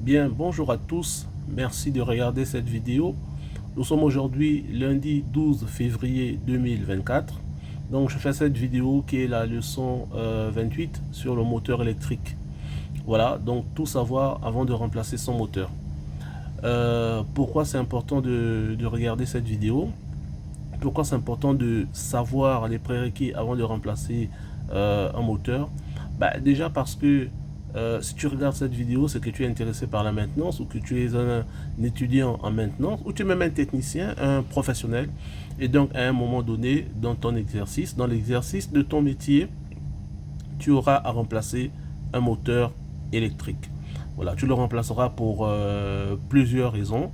Bien, bonjour à tous, merci de regarder cette vidéo. Nous sommes aujourd'hui lundi 12 février 2024. Donc je fais cette vidéo qui est la leçon 28 sur le moteur électrique. Voilà, donc tout savoir avant de remplacer son moteur. Pourquoi c'est important de regarder cette vidéo? Pourquoi c'est important de savoir les prérequis avant de remplacer un moteur? Déjà parce que si tu regardes cette vidéo, c'est que tu es intéressé par la maintenance ou que tu es un étudiant en maintenance ou tu es même un technicien, un professionnel. Et donc à un moment donné, dans ton exercice, dans l'exercice de ton métier, tu auras à remplacer un moteur électrique. Voilà, tu le remplaceras pour plusieurs raisons.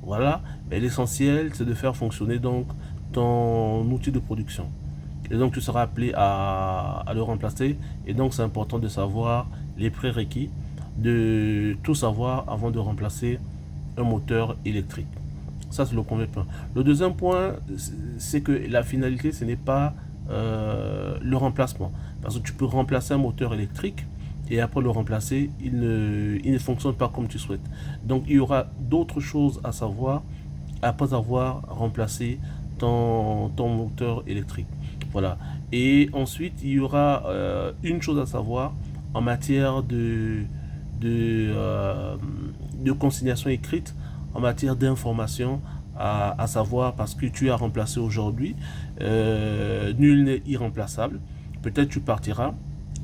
Voilà, mais l'essentiel c'est de faire fonctionner donc ton outil de production. Et donc tu seras appelé à le remplacer. Et donc c'est important de savoir les prérequis, de tout savoir avant de remplacer un moteur électrique. Ça c'est le premier point. Le deuxième point, c'est que la finalité, ce n'est pas le remplacement. Parce que tu peux remplacer un moteur électrique et après le remplacer, il ne fonctionne pas comme tu souhaites. Donc il y aura d'autres choses à savoir après avoir remplacé ton moteur électrique. Voilà. Et ensuite, il y aura une chose à savoir en matière de, euh, de consignation écrite, en matière d'information à savoir parce que tu as remplacé aujourd'hui. Nul n'est irremplaçable. Peut-être tu partiras,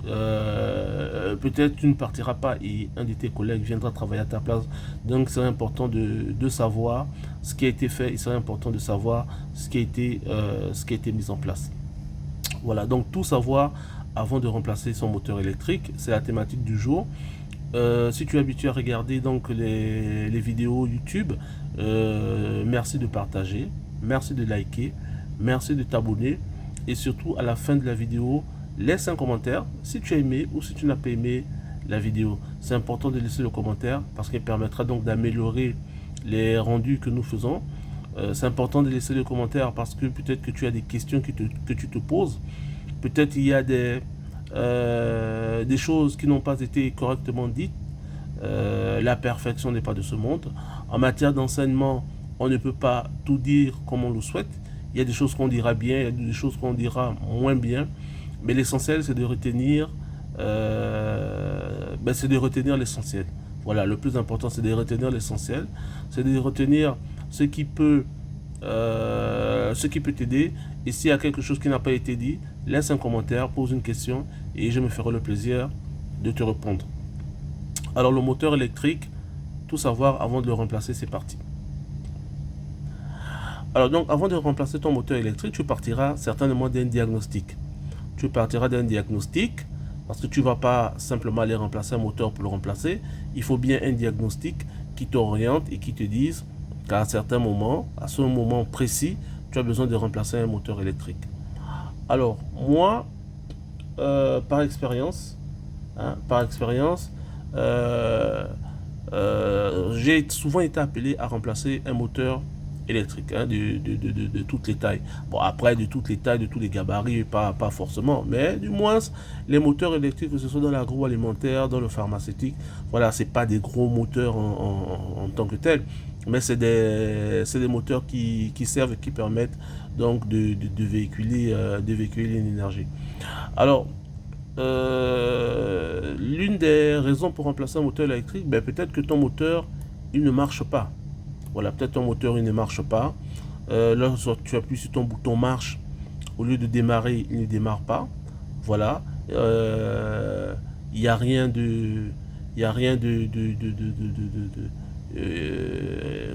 peut-être tu ne partiras pas et un de tes collègues viendra travailler à ta place. Donc c'est important de savoir ce qui a été fait et c'est important de savoir ce qui a été mis en place. Voilà, donc tout savoir avant de remplacer son moteur électrique, c'est la thématique du jour. Si tu es habitué à regarder donc les vidéos YouTube, merci de partager, merci de liker, merci de t'abonner et surtout à la fin de la vidéo, laisse un commentaire si tu as aimé ou si tu n'as pas aimé la vidéo. C'est important de laisser le commentaire parce qu'il permettra donc d'améliorer les rendus que nous faisons. C'est important de laisser le commentaire parce que peut-être que tu as des questions que tu te poses. Peut-être il y a des choses qui n'ont pas été correctement dites. La perfection n'est pas de ce monde. En matière d'enseignement, on ne peut pas tout dire comme on le souhaite. Il y a des choses qu'on dira bien, il y a des choses qu'on dira moins bien. Mais l'essentiel, c'est de retenir, c'est de retenir l'essentiel. Voilà, le plus important, c'est de retenir l'essentiel. C'est de retenir ce ce qui peut t'aider. Et s'il y a quelque chose qui n'a pas été dit, laisse un commentaire, pose une question et je me ferai le plaisir de te répondre. Alors le moteur électrique, tout savoir avant de le remplacer, c'est parti. Alors donc avant de remplacer ton moteur électrique, tu partiras certainement d'un diagnostic. Tu partiras d'un diagnostic parce que tu ne vas pas simplement aller remplacer un moteur pour le remplacer. Il faut bien un diagnostic qui t'oriente et qui te dise qu'à un certain moment, à ce moment précis, tu as besoin de remplacer un moteur électrique. Alors moi, par expérience, euh, j'ai souvent été appelé à remplacer un moteur électrique de toutes les tailles. Bon, après, de toutes les tailles, de tous les gabarits, pas forcément, mais du moins, les moteurs électriques, que ce soit dans l'agroalimentaire, dans le pharmaceutique, voilà, c'est pas des gros moteurs en tant que tels, mais c'est des moteurs qui servent et qui permettent donc de véhiculer une énergie. Alors, l'une des raisons pour remplacer un moteur électrique, peut-être que ton moteur, il ne marche pas. Voilà, peut-être ton moteur, il ne marche pas. Lorsque tu appuies sur ton bouton marche, au lieu de démarrer, il ne démarre pas. Voilà. Il n'y a rien de... Il n'y a rien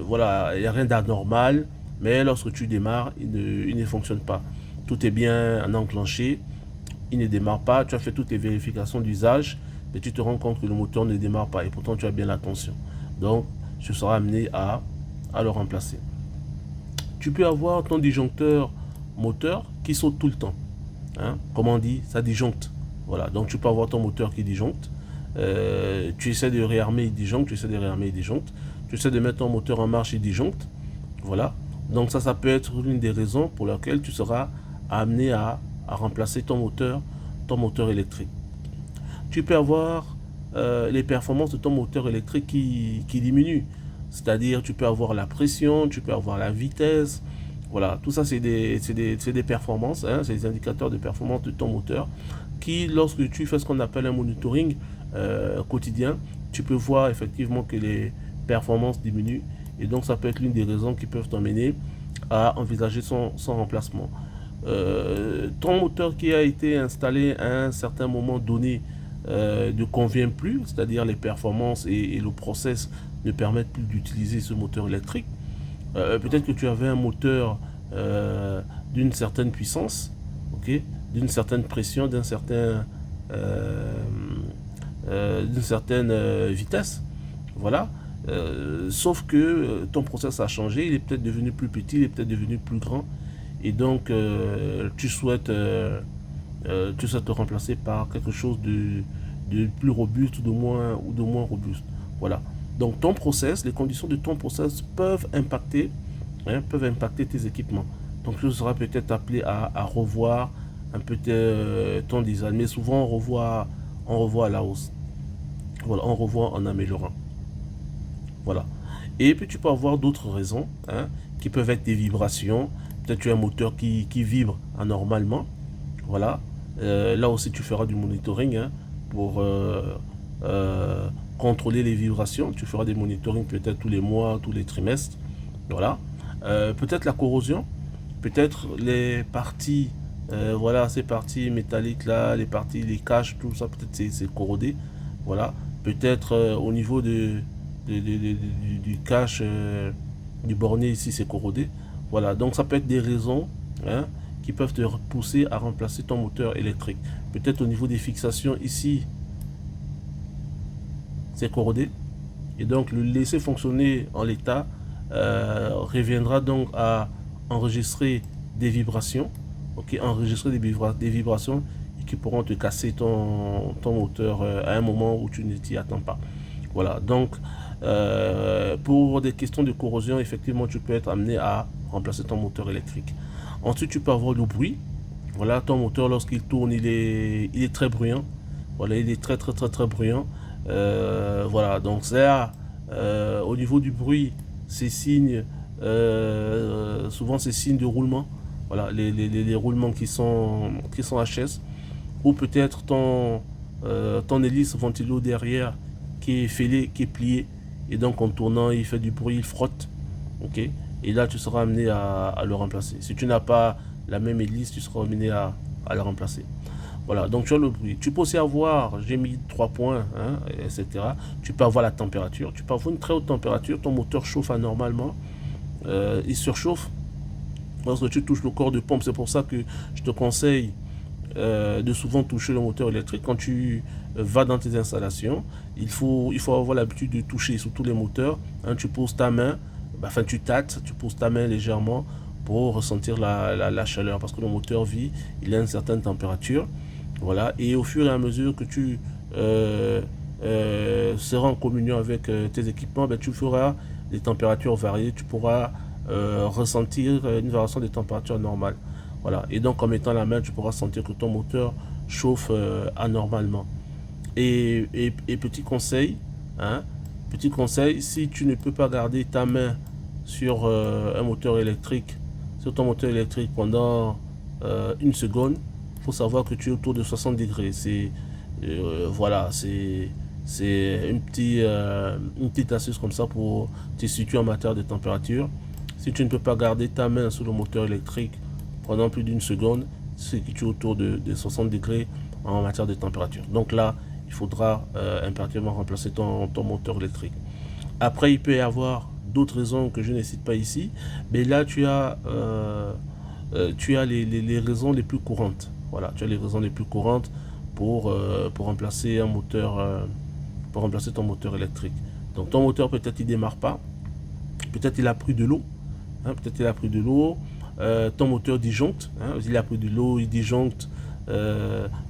voilà, il n'y a rien d'anormal. Mais lorsque tu démarres, il ne fonctionne pas. Tout est bien enclenché, il ne démarre pas, tu as fait toutes les vérifications d'usage, mais tu te rends compte que le moteur ne démarre pas et pourtant tu as bien la tension. Donc, tu seras amené à le remplacer. Tu peux avoir ton disjoncteur moteur qui saute tout le temps. Hein? Comme on dit, ça disjoncte. Voilà, donc tu peux avoir ton moteur qui disjoncte. Tu essaies de réarmer, il disjoncte, tu essaies de réarmer, il disjoncte. Tu essaies de mettre ton moteur en marche, il disjoncte. Voilà. Donc ça peut être l'une des raisons pour lesquelles tu seras amené à remplacer ton moteur électrique. Tu peux avoir les performances de ton moteur électrique qui diminuent. C'est-à-dire, tu peux avoir la pression, tu peux avoir la vitesse. Voilà, tout ça, c'est des performances, hein, c'est des indicateurs de performance de ton moteur qui, lorsque tu fais ce qu'on appelle un monitoring quotidien, tu peux voir effectivement que les performances diminuent. Et donc, ça peut être l'une des raisons qui peuvent t'emmener à envisager son remplacement. Ton moteur qui a été installé à un certain moment donné ne convient plus, c'est-à-dire les performances et le process ne permettent plus d'utiliser ce moteur électrique. Peut-être que tu avais un moteur d'une certaine puissance, okay, d'une certaine pression, d'une certaine vitesse, voilà. Sauf que ton process a changé, il est peut-être devenu plus petit, il est peut-être devenu plus grand, et donc tu souhaites te remplacer par quelque chose de plus robuste ou de moins robuste. Voilà. Donc ton process, les conditions de ton process peuvent impacter tes équipements. Donc tu seras peut-être appelé à revoir un peu ton design, mais souvent on revoit à la hausse. Voilà, on revoit en améliorant. Voilà. Et puis tu peux avoir d'autres raisons, hein, qui peuvent être des vibrations. Peut-être tu as un moteur qui vibre anormalement. Voilà. Là aussi tu feras du monitoring, hein, pour contrôler les vibrations. Tu feras des monitorings peut-être tous les mois, tous les trimestres. Voilà. Peut-être la corrosion. Peut-être les parties, voilà, ces parties métalliques là, les caches, tout ça, peut-être c'est corrodé. Voilà. Peut-être au niveau du cache du bornet ici, c'est corrodé. Voilà. Donc ça peut être des raisons, hein, qui peuvent te pousser à remplacer ton moteur électrique. Peut-être au niveau des fixations ici, c'est corrodé. Et donc le laisser fonctionner en l'état reviendra donc à enregistrer des vibrations, ok, enregistrer des vibrations qui pourront te casser ton moteur à un moment où tu ne t'y attends pas. Voilà, donc pour des questions de corrosion, effectivement, tu peux être amené à remplacer ton moteur électrique. Ensuite, tu peux avoir le bruit. Voilà, ton moteur, lorsqu'il tourne, il est très bruyant. Voilà, il est très bruyant. Voilà, donc ça, au niveau du bruit, ces signes, souvent ces signes de roulement. Voilà, les roulements qui sont HS, ou peut-être ton hélice ventilo derrière qui est fêlé, qui est plié, et donc en tournant il fait du bruit, il frotte, ok, et là tu seras amené à le remplacer. Si tu n'as pas la même hélice, tu seras amené à le remplacer. Voilà, donc tu as le bruit. Tu peux aussi avoir, j'ai mis 3 points, hein, etc. Tu peux avoir la température. Tu peux avoir une très haute température. Ton moteur chauffe anormalement. Il surchauffe lorsque tu touches le corps de pompe. C'est pour ça que je te conseille de souvent toucher le moteur électrique. Quand tu vas dans tes installations, il faut avoir l'habitude de toucher sur tous les moteurs. Hein, tu poses ta main, enfin tu tâtes, tu poses ta main légèrement pour ressentir la chaleur. Parce que le moteur vit, il a une certaine température. Voilà, et au fur et à mesure que tu seras en communion avec tes équipements, tu feras des températures variées, tu pourras ressentir une variation des températures normales. Voilà, et donc en mettant la main, tu pourras sentir que ton moteur chauffe anormalement. Et petit conseil, hein, si tu ne peux pas garder ta main sur un moteur électrique, sur ton moteur électrique pendant une seconde, faut savoir que tu es autour de 60 degrés. C'est voilà, c'est une petite astuce comme ça pour te situer en matière de température. Si tu ne peux pas garder ta main sur le moteur électrique pendant plus d'une seconde, c'est que tu es autour de 60 degrés en matière de température. Donc là, il faudra impérativement remplacer ton moteur électrique. Après, il peut y avoir d'autres raisons que je ne cite pas ici, mais là tu as les raisons les plus courantes. Voilà, tu as les raisons les plus courantes pour remplacer un moteur, pour remplacer ton moteur électrique. Donc ton moteur peut-être il démarre pas, peut-être il a pris de l'eau, hein, peut-être il a pris de l'eau, ton moteur disjoncte, hein, il a pris de l'eau, il disjoncte,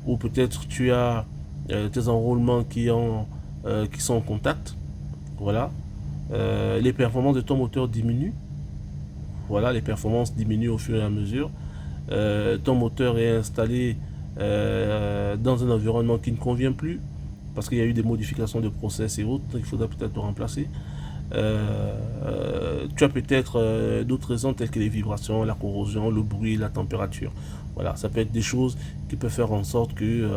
ou peut-être tu as tes enroulements qui sont en contact. Voilà, les performances de ton moteur diminuent. Voilà, les performances diminuent au fur et à mesure. Ton moteur est installé dans un environnement qui ne convient plus. parce qu'il y a eu des modifications de process et autres, donc il faudra peut-être le remplacer. Tu as peut-être d'autres raisons telles que les vibrations, la corrosion, le bruit, la température. Voilà, ça peut être des choses qui peuvent faire en sorte que...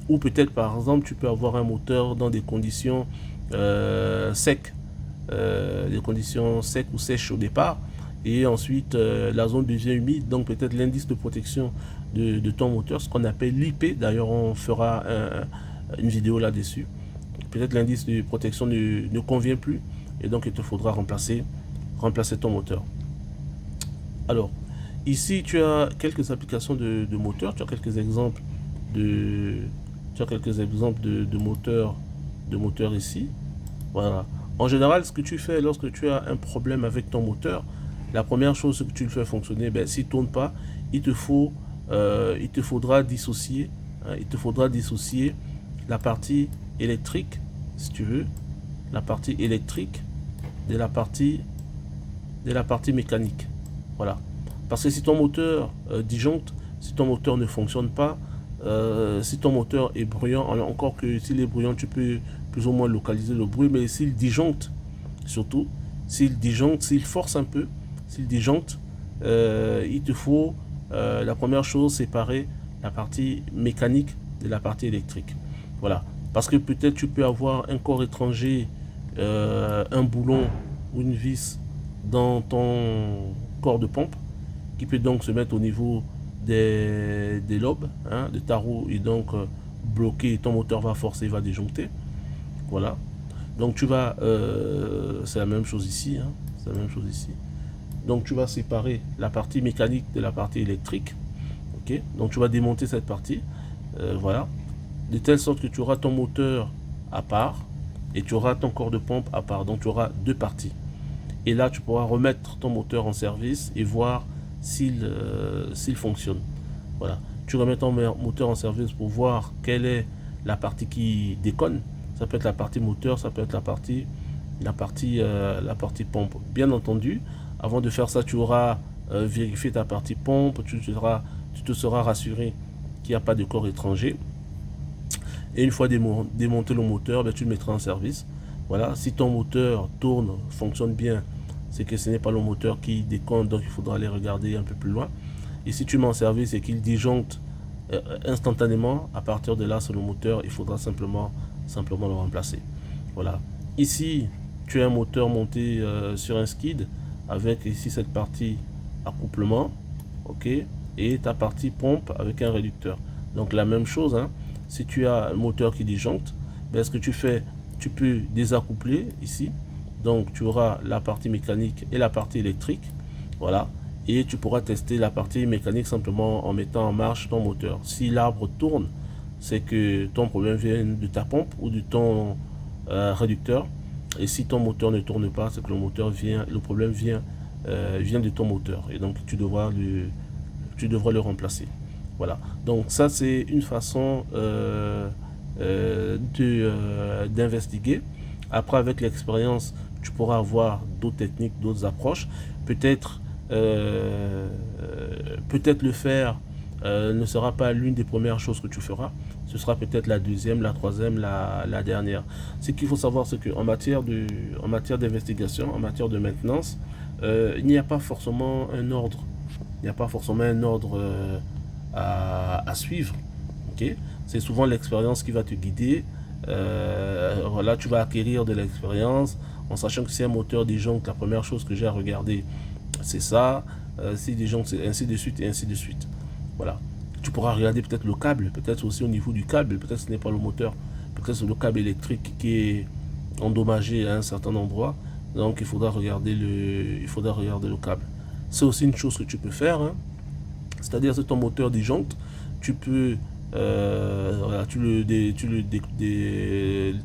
ou peut-être par exemple, tu peux avoir un moteur dans des conditions secs, des conditions secs ou sèches au départ, et ensuite la zone devient humide, donc peut-être l'indice de protection de ton moteur, ce qu'on appelle l'IP, d'ailleurs on fera une vidéo là-dessus. Peut-être l'indice de protection ne convient plus, et donc il te faudra remplacer ton moteur. Alors, ici tu as quelques applications de moteur, tu as quelques exemples de moteurs ici. Voilà. En général, ce que tu fais lorsque tu as un problème avec ton moteur, la première chose que tu le fais fonctionner, ben, s'il ne tourne pas, il te faudra dissocier, hein, il te faudra dissocier la partie électrique, si tu veux, la partie électrique de la partie mécanique. Voilà. Parce que si ton moteur disjoncte, si ton moteur ne fonctionne pas, si ton moteur est bruyant, encore que s'il est bruyant, tu peux plus ou moins localiser le bruit, mais s'il disjoncte, surtout, s'il force un peu, s'il disjoncte, il te faut, la première chose, séparer la partie mécanique de la partie électrique. Voilà. Parce que peut-être tu peux avoir un corps étranger, un boulon ou une vis dans ton corps de pompe, qui peut donc se mettre au niveau des lobes, hein, de ta roue, et donc bloquer, ton moteur va forcer, va disjoncter. Voilà. Donc tu vas, c'est la même chose ici, hein, c'est la même chose ici. Donc tu vas séparer la partie mécanique de la partie électrique. Ok. Donc tu vas démonter cette partie, voilà, de telle sorte que tu auras ton moteur à part et tu auras ton corps de pompe à part. Donc tu auras deux parties. Et là tu pourras remettre ton moteur en service et voir s'il fonctionne. Voilà. Tu remets ton moteur en service pour voir quelle est la partie qui déconne. Ça peut être la partie moteur, ça peut être la partie pompe. Bien entendu, avant de faire ça, tu auras vérifié ta partie pompe, tu te seras rassuré qu'il n'y a pas de corps étranger. Et une fois démonté le moteur, ben, tu le mettras en service. Voilà. Si ton moteur tourne, fonctionne bien, c'est que ce n'est pas le moteur qui déconne, donc il faudra aller regarder un peu plus loin. Et si tu mets en service et qu'il disjoncte instantanément, à partir de là, sur le moteur, il faudra simplement le remplacer. Voilà. Ici, tu as un moteur monté sur un skid avec ici cette partie accouplement, ok, et ta partie pompe avec un réducteur. Donc la même chose, hein, si tu as un moteur qui disjoncte, ben, ce que tu fais, tu peux désaccoupler ici. Donc tu auras la partie mécanique et la partie électrique. Voilà. Et tu pourras tester la partie mécanique simplement en mettant en marche ton moteur. Si l'arbre tourne, c'est que ton problème vient de ta pompe ou de ton réducteur. Et si ton moteur ne tourne pas, c'est que le problème vient de ton moteur. Et donc tu devras le remplacer. Voilà. Donc ça c'est une façon d'investiguer. Après, avec l'expérience, tu pourras avoir d'autres techniques, d'autres approches. Peut-être le faire ne sera pas l'une des premières choses que tu feras. Ce sera peut-être la deuxième, la troisième, la dernière. Ce qu'il faut savoir, c'est qu'en matière d'investigation, en matière de maintenance, il n'y a pas forcément un ordre. Il n'y a pas forcément un ordre à suivre. Okay. C'est souvent l'expérience qui va te guider. Voilà, tu vas acquérir de l'expérience en sachant que si un moteur disjoncte, la première chose que j'ai à regarder, c'est ça. Si disjoncte, c'est ainsi de suite et ainsi de suite. Voilà. Tu pourras regarder peut-être le câble, peut-être aussi au niveau du câble, peut-être ce n'est pas le moteur, peut-être c'est le câble électrique qui est endommagé à un certain endroit. Donc il faudra regarder le câble. C'est aussi une chose que tu peux faire, hein. C'est-à-dire si ton moteur disjoncte, tu peux voilà, tu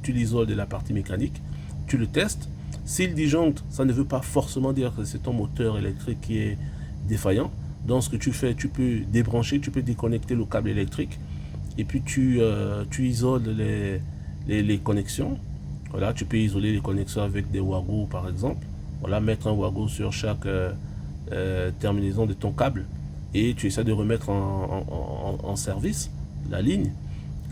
l'isoles de la partie mécanique, tu le testes. S'il disjoncte, ça ne veut pas forcément dire que c'est ton moteur électrique qui est défaillant. Donc ce que tu fais, tu peux débrancher, tu peux déconnecter le câble électrique et puis tu isoles les connexions. Voilà, tu peux isoler les connexions avec des wagos par exemple. Voilà, mettre un wago sur chaque terminaison de ton câble et tu essaies de remettre en service la ligne.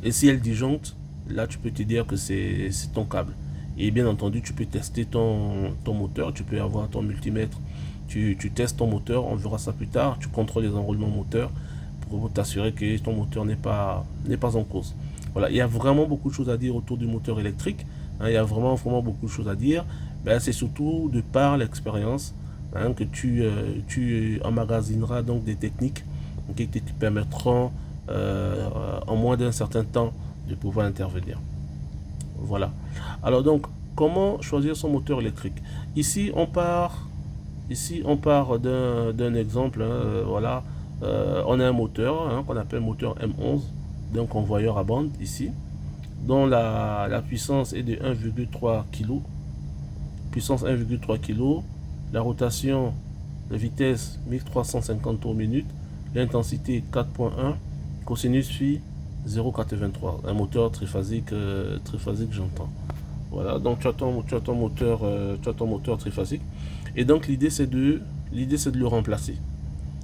Et si elle disjoncte, là tu peux te dire que c'est ton câble. Et bien entendu, tu peux tester ton moteur, tu peux avoir ton multimètre, tu testes ton moteur, on verra ça plus tard, tu contrôles les enroulements moteurs pour t'assurer que ton moteur n'est pas en cause. Voilà, il y a vraiment beaucoup de choses à dire autour du moteur électrique, hein, il y a vraiment beaucoup de choses à dire. Ben, c'est surtout de par l'expérience, hein, que tu emmagasineras donc des techniques, okay, qui te permettront en moins d'un certain temps de pouvoir intervenir. Voilà. Alors donc, comment choisir son moteur électrique? Ici, on part d'un exemple. Hein, voilà. On a un moteur, hein, qu'on appelle moteur M11, d'un convoyeur à bande ici, dont la puissance est de 1,3 kg. Puissance 1,3 kg. La rotation de vitesse 1350 tours minute. L'intensité 4.1. Cosinus phi 0,83. Un moteur triphasique, j'entends. Voilà, donc tu as ton moteur triphasique. Et donc l'idée c'est de le remplacer.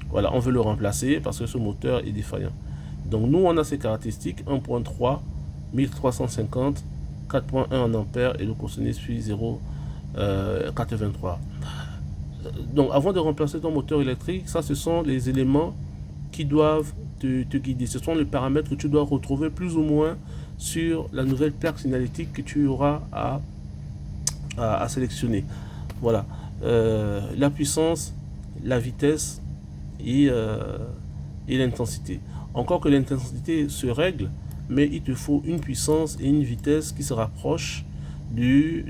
Voilà, on veut le remplacer parce que ce moteur est défaillant. Donc nous on a ces caractéristiques 1.3, 1350, 4.1 en ampères et le cosinus phi 0,83. Donc avant de remplacer ton moteur électrique, ça ce sont les éléments qui doivent te guider. Ce sont les paramètres que tu dois retrouver plus ou moins sur la nouvelle plaque signalétique que tu auras à sélectionner. Voilà. La puissance, la vitesse et l'intensité. Encore que l'intensité se règle, mais il te faut une puissance et une vitesse qui se rapprochent des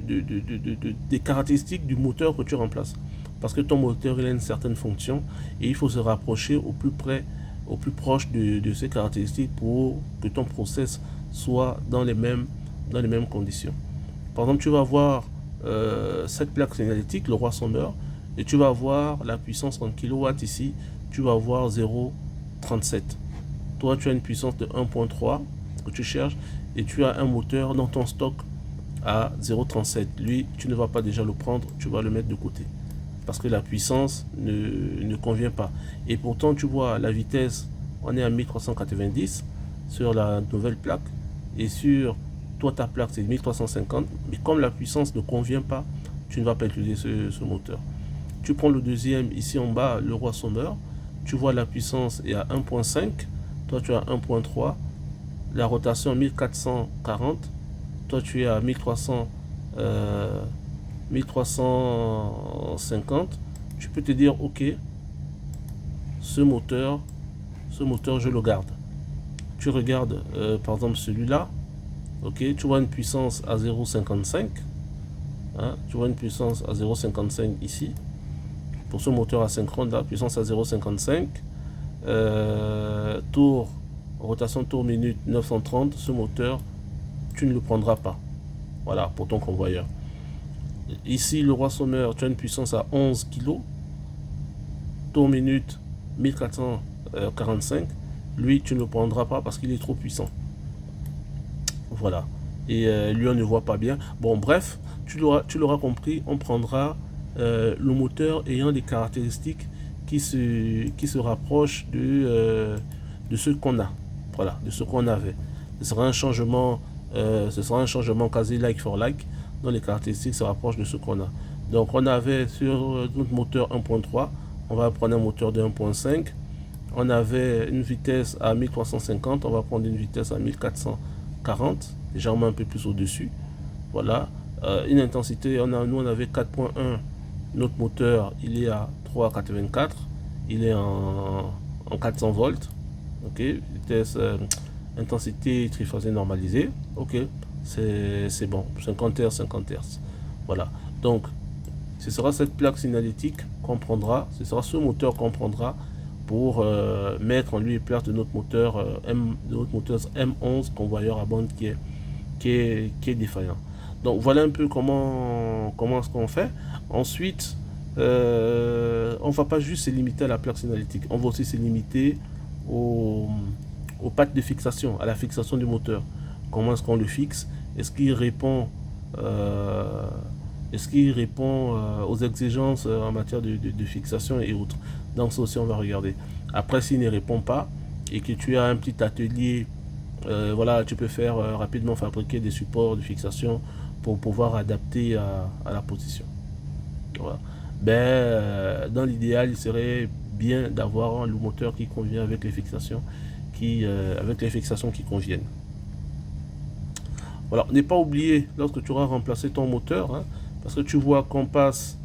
caractéristiques du moteur que tu remplaces. Parce que ton moteur il a une certaine fonction et il faut se rapprocher au plus proche de ces caractéristiques pour que ton process soit dans les mêmes conditions. Par exemple, tu vas avoir cette plaque signalétique, le roi sonneur, et tu vas avoir la puissance en kilowatts ici, tu vas avoir 0,37. Toi, tu as une puissance de 1.3 que tu cherches et tu as un moteur dans ton stock à 0,37. Lui, tu ne vas pas déjà le prendre, tu vas le mettre de côté parce que la puissance ne convient pas. Et pourtant, tu vois, la vitesse, on est à 1390 sur la nouvelle plaque. Et sur toi, ta plaque, c'est 1350. Mais comme la puissance ne convient pas, tu ne vas pas utiliser ce moteur. Tu prends le deuxième, ici en bas, le roi sonneur. Tu vois, la puissance est à 1.5. Toi, tu as 1.3. La rotation 1440. Toi, tu es à 1350, tu peux te dire ok, ce moteur je le garde. Tu regardes par exemple celui-là, ok, tu vois une puissance à 0,55, hein, tu vois une puissance à 0,55 ici pour ce moteur asynchrone, la puissance à 0,55, rotation tour minute 930, ce moteur tu ne le prendras pas, voilà, pour ton convoyeur. Ici, le roi sonneur, tu as une puissance à 11 kg, tour minute 1445. Lui, tu ne le prendras pas parce qu'il est trop puissant. Voilà. Et lui, on ne voit pas bien. Bon, bref, tu l'auras compris, on prendra le moteur ayant des caractéristiques qui se rapprochent de ce qu'on a. Voilà, de ce qu'on avait. Ce sera un changement quasi like for like, dont les caractéristiques se rapprochent de ce qu'on a. Donc on avait sur notre moteur 1.3, on va prendre un moteur de 1.5. On avait une vitesse à 1350, on va prendre une vitesse à 1440, légèrement un peu plus au-dessus. Voilà. Une intensité, nous on avait 4.1, notre moteur il est à 3,84, il est en 400 volts. Ok, vitesse, intensité triphasée normalisée. Ok. C'est bon, 50 Hz, 50 Hz. Voilà. Donc, ce sera cette plaque signalétique qu'on prendra, ce sera ce moteur qu'on prendra pour mettre en lieu et place de notre moteur M11 convoyeur à bande qui est défaillant. Donc, voilà un peu comment est-ce qu'on fait. Ensuite, on ne va pas juste se limiter à la plaque signalétique, on va aussi se limiter aux pattes de fixation, à la fixation du moteur. Comment est-ce qu'on le fixe? Est-ce qu'il répond aux exigences en matière de fixation et autres? Donc ça aussi on va regarder. Après, s'il ne répond pas et que tu as un petit atelier Voilà, tu peux faire rapidement fabriquer des supports de fixation pour pouvoir adapter à la position. Voilà. Dans l'idéal, il serait bien d'avoir un moteur qui convient avec les fixations qui conviennent. Voilà, n'est pas oublié lorsque tu auras remplacé ton moteur, hein, parce que tu vois qu'on passe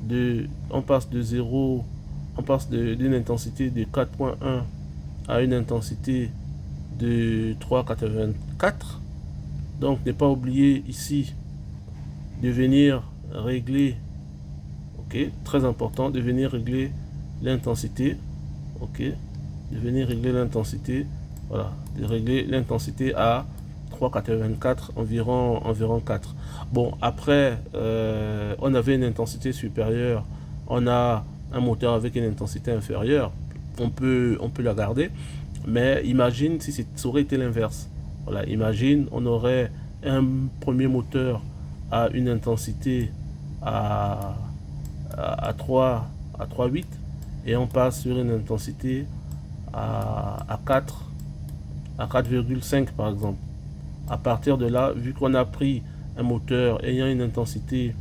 d'une intensité de 4.1 à une intensité de 3,84. Donc n'est pas oublié ici de venir régler, ok, très important, de venir régler l'intensité, ok, de venir régler l'intensité, voilà, de régler l'intensité à 3,84, environ 4. Bon, après, on avait une intensité supérieure, on a un moteur avec une intensité inférieure, on peut la garder, mais imagine si ça aurait été l'inverse. Voilà, imagine, on aurait un premier moteur à une intensité à 3,8 et on passe sur une intensité à 4,5 par exemple. À partir de là, vu qu'on a pris un moteur ayant une intensité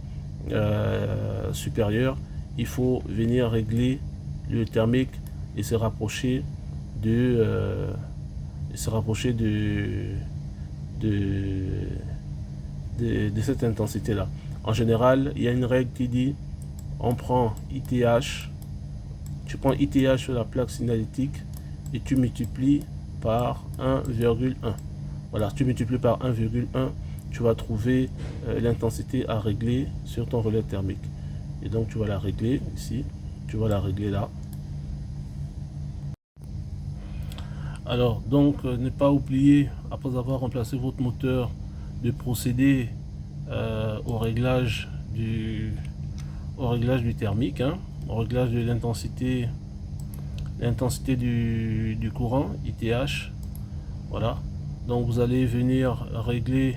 supérieure, il faut venir régler le thermique et se rapprocher de cette intensité là. En général, il y a une règle qui dit on prend ITH, tu prends ITH sur la plaque signalétique et tu multiplies par 1,1. Voilà, si tu multiplies par 1,1, tu vas trouver l'intensité à régler sur ton relais thermique. Et donc tu vas la régler ici, tu vas la régler là. Alors donc ne pas oublier, après avoir remplacé votre moteur, de procéder au réglage du thermique, hein, au réglage de l'intensité du courant, ITH. Voilà. Donc vous allez venir régler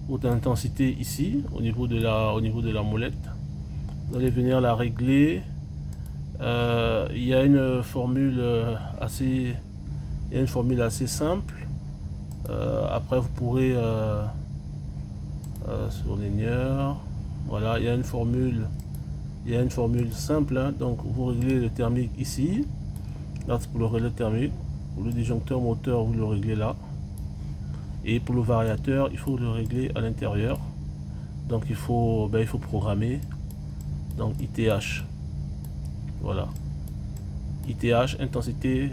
votre intensité ici, au niveau de la molette. Vous allez venir la régler. Il y a une formule assez simple. Après vous pourrez surligneur. Voilà, il y a une formule simple, hein. Donc vous réglez le thermique ici. Là c'est pour le relais thermique. Pour le disjoncteur moteur, vous le réglez là. Et pour le variateur, il faut le régler à l'intérieur. Donc il faut programmer. Donc ITH. Voilà. ITH, intensité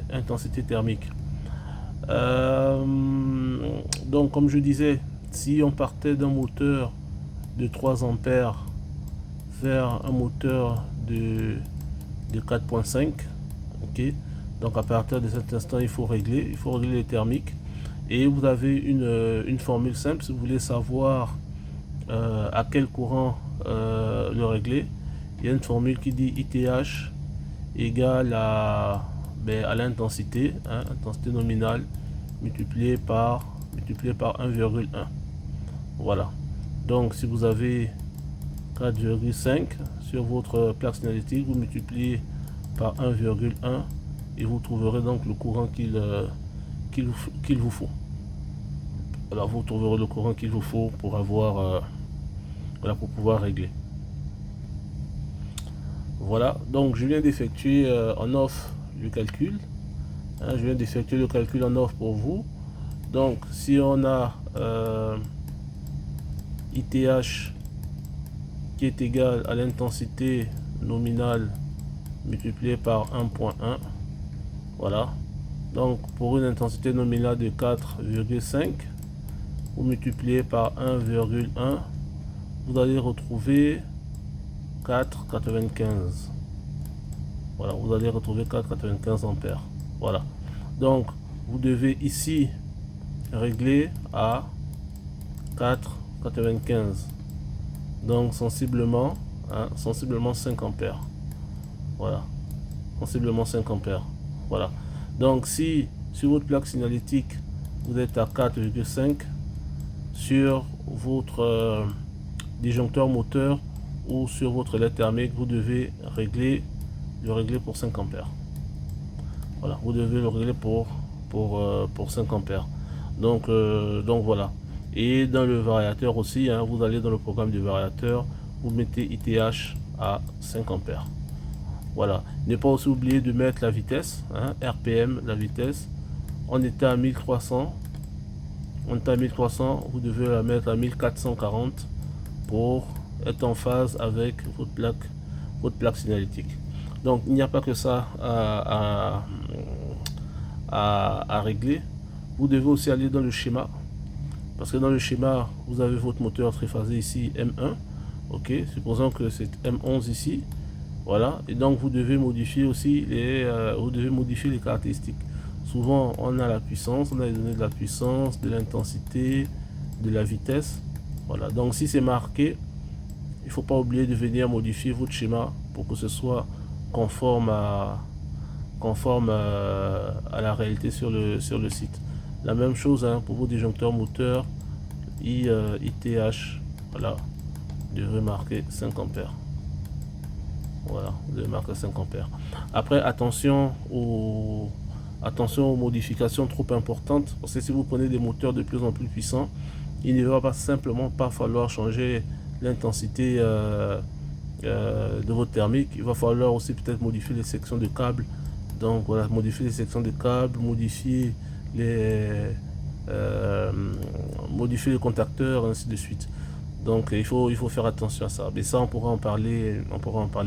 thermique. Donc comme je disais, si on partait d'un moteur de 3 ampères vers un moteur de 4,5, ok, donc à partir de cet instant il faut régler le thermique. Et vous avez une formule simple si vous voulez savoir à quel courant le régler. Il y a une formule qui dit ITH égale à l'intensité, hein, intensité nominale multipliée par 1,1. Voilà. Donc si vous avez 4,5 sur votre plaque signalétique, vous multipliez par 1,1 et vous trouverez donc le courant qu'il vous faut. Alors vous trouverez le courant qu'il vous faut pour avoir pour pouvoir régler. Voilà, donc je viens d'effectuer en off le calcul. Hein, je viens d'effectuer le calcul en off pour vous. Donc si on a ITH qui est égal à l'intensité nominale multipliée par 1,1, voilà. Donc pour une intensité nominale de 4,5, vous multipliez par 1,1, vous allez retrouver 4,95. Voilà, vous allez retrouver 4,95 ampères. Voilà. Donc vous devez ici régler à 4,95. Donc sensiblement 5 ampères. Voilà. Sensiblement 5 ampères. Voilà. Donc si sur votre plaque signalétique vous êtes à 4,5, sur votre disjoncteur moteur ou sur votre relais thermique, vous devez le régler pour 5 ampères. Voilà, vous devez le régler pour 5 ampères. Donc voilà. Et dans le variateur aussi, hein, vous allez dans le programme du variateur, vous mettez ITH à 5 ampères. Voilà. Ne pas aussi oublier de mettre la vitesse, hein, RPM, la vitesse. On était à 1300. On est à 1300, vous devez la mettre à 1440 pour être en phase avec votre plaque signalétique. Donc il n'y a pas que ça à régler. Vous devez aussi aller dans le schéma, parce que dans le schéma vous avez votre moteur triphasé ici M1, ok, supposons que c'est M11 ici, voilà, et donc vous devez modifier aussi les caractéristiques. Souvent on a la puissance, on a les données de la puissance, de l'intensité, de la vitesse, voilà. Donc si c'est marqué, il ne faut pas oublier de venir modifier votre schéma pour que ce soit conforme à la réalité sur le site. La même chose, hein, pour vos disjoncteurs moteurs ITH, voilà, vous devez marquer 5 ampères. Voilà, vous devez marquer 5 ampères. Après, attention aux modifications trop importantes, parce que si vous prenez des moteurs de plus en plus puissants, il ne va pas simplement pas falloir changer l'intensité de votre thermique. Il va falloir aussi peut-être modifier les sections de câbles. Donc voilà, modifier les sections de câbles, modifier les contacteurs, ainsi de suite. Donc il faut faire attention à ça. Mais ça, on pourra en parler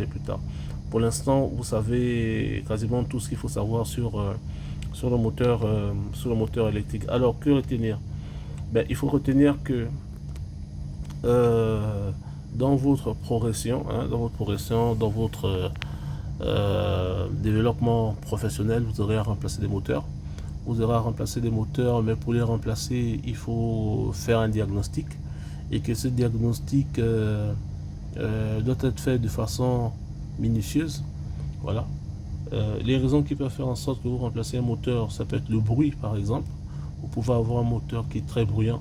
plus tard. Pour l'instant, vous savez quasiment tout ce qu'il faut savoir sur le moteur électrique. Alors, que retenir? Ben, il faut retenir que dans votre progression, hein, dans votre développement professionnel, vous aurez à remplacer des moteurs. Vous aurez à remplacer des moteurs, mais pour les remplacer, il faut faire un diagnostic. Et que ce diagnostic doit être fait de façon minutieuse. Voilà. Les raisons qui peuvent faire en sorte que vous remplacez un moteur, ça peut être le bruit par exemple. Vous pouvez avoir un moteur qui est très bruyant.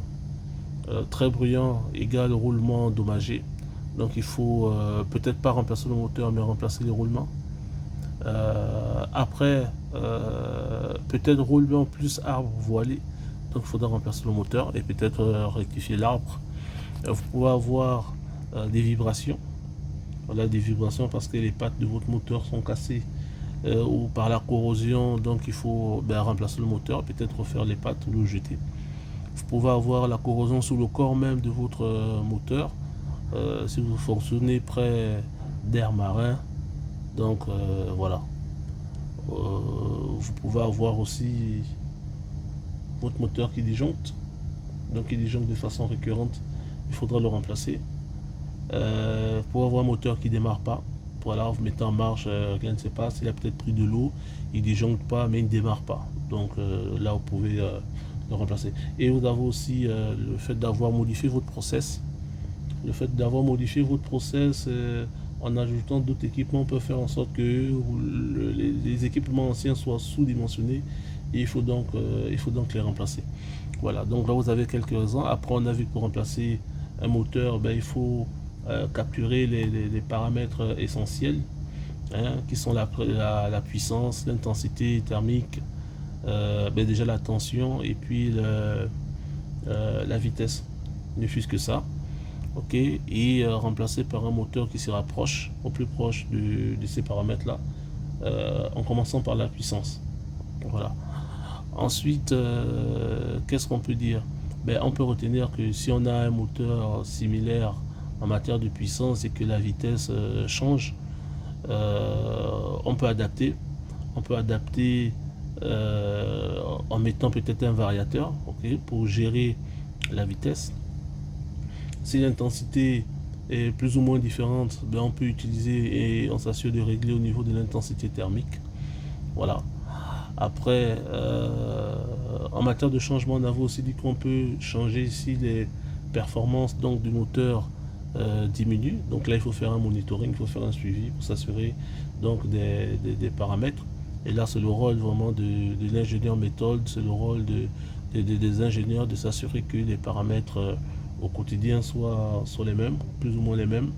Très bruyant égale roulement endommagé. Donc il faut peut-être pas remplacer le moteur, mais remplacer les roulements. Après, peut-être roulement plus arbre voilé. Donc il faudra remplacer le moteur et peut-être rectifier l'arbre. Vous pouvez avoir des vibrations. Voilà, des vibrations parce que les pattes de votre moteur sont cassées ou par la corrosion. Donc il faut remplacer le moteur, peut-être refaire les pattes ou le jeter. Vous pouvez avoir la corrosion sous le corps même de votre moteur. Si vous fonctionnez près d'air marin, donc voilà. Vous pouvez avoir aussi votre moteur qui disjoncte, donc il disjoncte de façon récurrente, il faudra le remplacer. Pour avoir un moteur qui ne démarre pas, voilà, vous mettez en marche, rien ne se passe, il a peut-être pris de l'eau, il disjoncte pas mais il ne démarre pas, donc là vous pouvez le remplacer. Et vous avez aussi le fait d'avoir modifié votre process. Le fait d'avoir modifié votre process en ajoutant d'autres équipements peut faire en sorte que les équipements anciens soient sous-dimensionnés et il faut donc les remplacer. Voilà, donc là vous avez quelques raisons. Après on a vu que pour remplacer un moteur, il faut capturer les paramètres essentiels, hein, qui sont la puissance, l'intensité thermique, déjà la tension et puis la vitesse, ne fût-ce que ça. Ok, et remplacé par un moteur qui se rapproche au plus proche de ces paramètres là, en commençant par la puissance. Voilà. Ensuite, qu'est-ce qu'on peut dire? On peut retenir que si on a un moteur similaire en matière de puissance et que la vitesse change, on peut adapter. On peut adapter en mettant peut-être un variateur, ok, pour gérer la vitesse. Si l'intensité est plus ou moins différente, on peut utiliser et on s'assure de régler au niveau de l'intensité thermique. Voilà. Après, en matière de changement, on avait aussi dit qu'on peut changer si les performances donc, du moteur diminuent. Donc là, il faut faire un monitoring, il faut faire un suivi pour s'assurer donc des paramètres. Et là, c'est le rôle vraiment de l'ingénieur méthode, c'est le rôle des ingénieurs de s'assurer que les paramètres au quotidien soient les mêmes, plus ou moins les mêmes.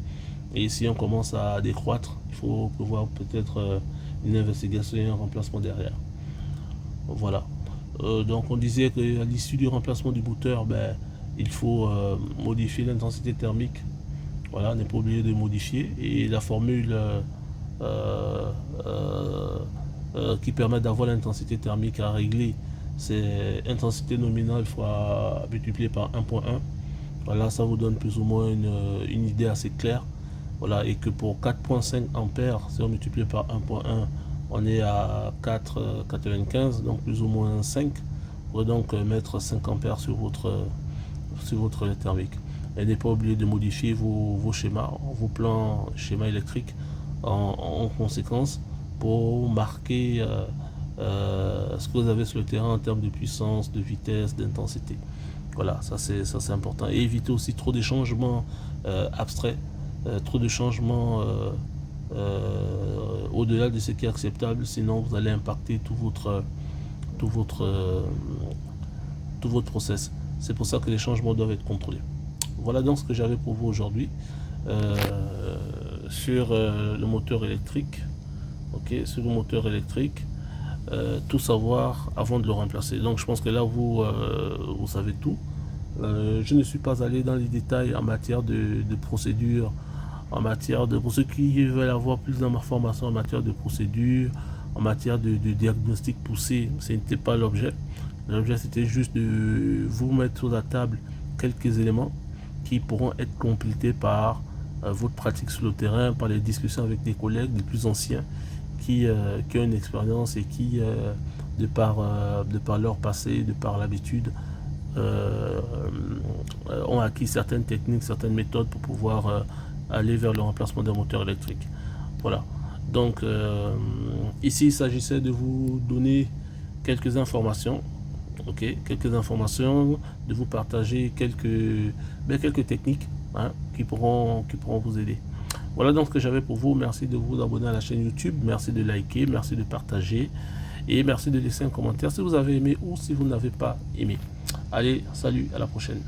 Et si on commence à décroître, il faut prévoir peut-être une investigation et un remplacement derrière. Voilà. Donc on disait qu'à l'issue du remplacement du moteur, ben, il faut modifier l'intensité thermique. Voilà, on n'est pas obligé de modifier. Et la formule euh, euh, qui permet d'avoir l'intensité thermique à régler, c'est intensité nominale fois multiplié par 1.1. Voilà, ça vous donne plus ou moins une idée assez claire. Voilà, et que pour 4.5 ampères, si on multiplie par 1.1, on est à 4,95, donc plus ou moins 5. Vous pourrez donc mettre 5 ampères sur votre thermique. Et n'est pas oublié de modifier vos schémas, vos plans schéma électriques en conséquence pour marquer ce que vous avez sur le terrain en termes de puissance, de vitesse, d'intensité. Voilà, ça c'est important. Et éviter aussi trop de changements abstraits, trop de changements au-delà de ce qui est acceptable, sinon vous allez impacter tout votre, euh, tout votre process. C'est pour ça que les changements doivent être contrôlés. Voilà donc ce que j'avais pour vous aujourd'hui euh, sur le moteur électrique. Ok, sur le moteur électrique. Tout savoir avant de le remplacer. Donc je pense que là vous savez tout. Je ne suis pas allé dans les détails en matière de procédure, en matière de, pour ceux qui veulent avoir plus d'informations en matière de procédure, en matière de diagnostic poussé, ce n'était pas l'objet. L'objet c'était juste de vous mettre sur la table quelques éléments qui pourront être complétés par votre pratique sur le terrain, par les discussions avec des collègues les plus anciens qui ont une expérience et qui, de par leur passé, de par l'habitude, ont acquis certaines techniques, certaines méthodes pour pouvoir aller vers le remplacement d'un moteur électrique. Voilà. Donc ici, il s'agissait de vous donner quelques informations. Ok, quelques informations, de vous partager quelques techniques hein, qui pourront vous aider. Voilà donc ce que j'avais pour vous. Merci de vous abonner à la chaîne YouTube. Merci de liker, merci de partager. Et merci de laisser un commentaire si vous avez aimé ou si vous n'avez pas aimé. Allez, salut, à la prochaine.